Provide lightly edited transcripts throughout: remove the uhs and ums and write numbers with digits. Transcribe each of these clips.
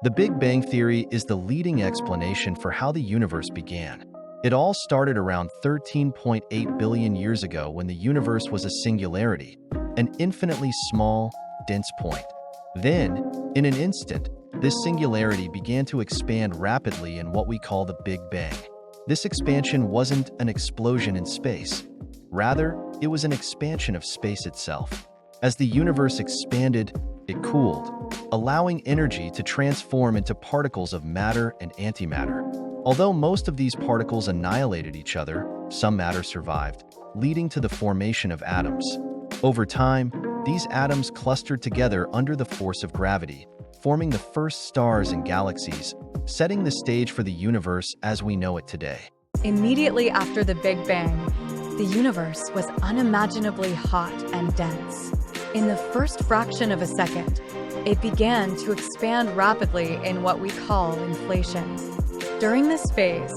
The Big Bang Theory is the leading explanation for how the universe began. It all started around 13.8 billion years ago when the universe was a singularity, an infinitely small, dense point. Then, in an instant, this singularity began to expand rapidly in what we call the Big Bang. This expansion wasn't an explosion in space. Rather, it was an expansion of space itself. As the universe expanded, it cooled, allowing energy to transform into particles of matter and antimatter. Although most of these particles annihilated each other, some matter survived, leading to the formation of atoms. Over time, these atoms clustered together under the force of gravity, forming the first stars and galaxies, setting the stage for the universe as we know it today. Immediately after the Big Bang, the universe was unimaginably hot and dense. In the first fraction of a second, it began to expand rapidly in what we call inflation. During this phase,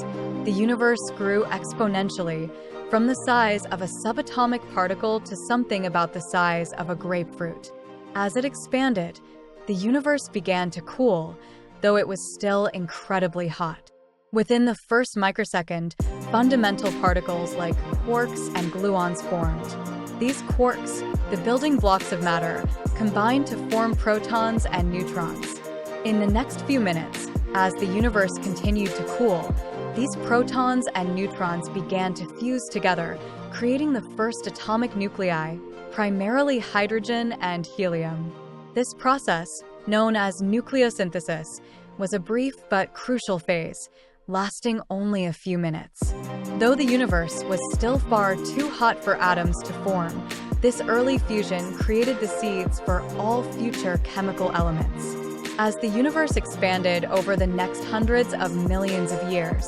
the universe grew exponentially from the size of a subatomic particle to something about the size of a grapefruit. As it expanded, the universe began to cool, though it was still incredibly hot. Within the first microsecond, fundamental particles like quarks and gluons formed. These quarks, the building blocks of matter, combined to form protons and neutrons. In the next few minutes, as the universe continued to cool, these protons and neutrons began to fuse together, creating the first atomic nuclei, primarily hydrogen and helium. This process, known as nucleosynthesis, was a brief but crucial phase, lasting only a few minutes. Though the universe was still far too hot for atoms to form, this early fusion created the seeds for all future chemical elements. As the universe expanded over the next hundreds of millions of years,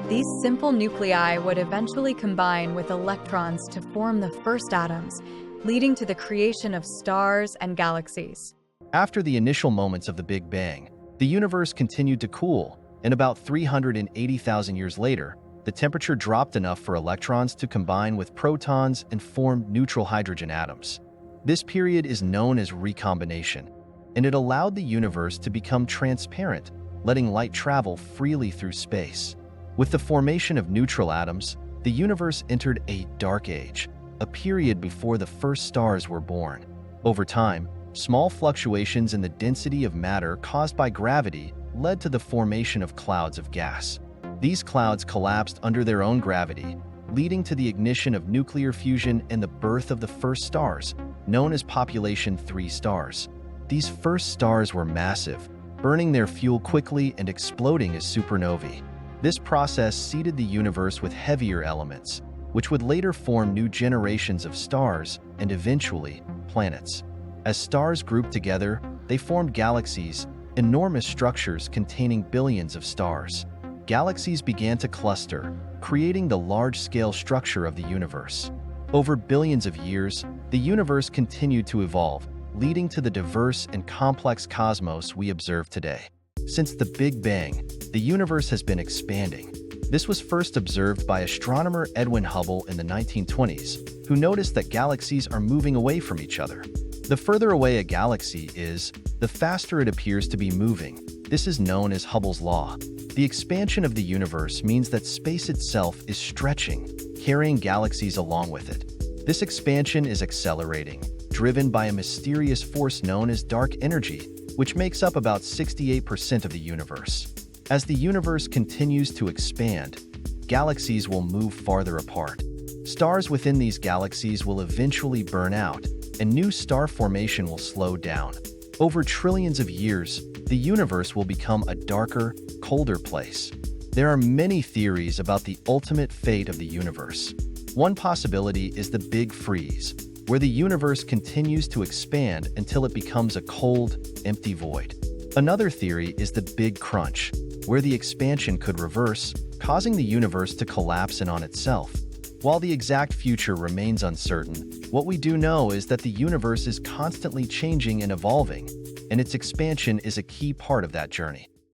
these simple nuclei would eventually combine with electrons to form the first atoms, leading to the creation of stars and galaxies. After the initial moments of the Big Bang, the universe continued to cool, and about 380,000 years later, the temperature dropped enough for electrons to combine with protons and form neutral hydrogen atoms. This period is known as recombination, and it allowed the universe to become transparent, letting light travel freely through space. With the formation of neutral atoms, the universe entered a dark age, a period before the first stars were born. Over time, small fluctuations in the density of matter caused by gravity led to the formation of clouds of gas. These clouds collapsed under their own gravity, leading to the ignition of nuclear fusion and the birth of the first stars, known as population 3 stars. These first stars were massive, burning their fuel quickly and exploding as supernovae. This process seeded the universe with heavier elements, which would later form new generations of stars and eventually planets. As stars grouped together, they formed galaxies, enormous structures containing billions of stars. Galaxies began to cluster, creating the large-scale structure of the universe. Over billions of years, the universe continued to evolve, leading to the diverse and complex cosmos we observe today. Since the Big Bang, the universe has been expanding. This was first observed by astronomer Edwin Hubble in the 1920s, who noticed that galaxies are moving away from each other. The further away a galaxy is, the faster it appears to be moving. This is known as Hubble's law. The expansion of the universe means that space itself is stretching, carrying galaxies along with it. This expansion is accelerating, driven by a mysterious force known as dark energy, which makes up about 68% of the universe. As the universe continues to expand, galaxies will move farther apart. Stars within these galaxies will eventually burn out, and new star formation will slow down. Over trillions of years, the universe will become a darker, colder place. There are many theories about the ultimate fate of the universe. One possibility is the Big Freeze, where the universe continues to expand until it becomes a cold, empty void. Another theory is the Big Crunch, where the expansion could reverse, causing the universe to collapse in on itself. While the exact future remains uncertain, what we do know is that the universe is constantly changing and evolving, and its expansion is a key part of that journey.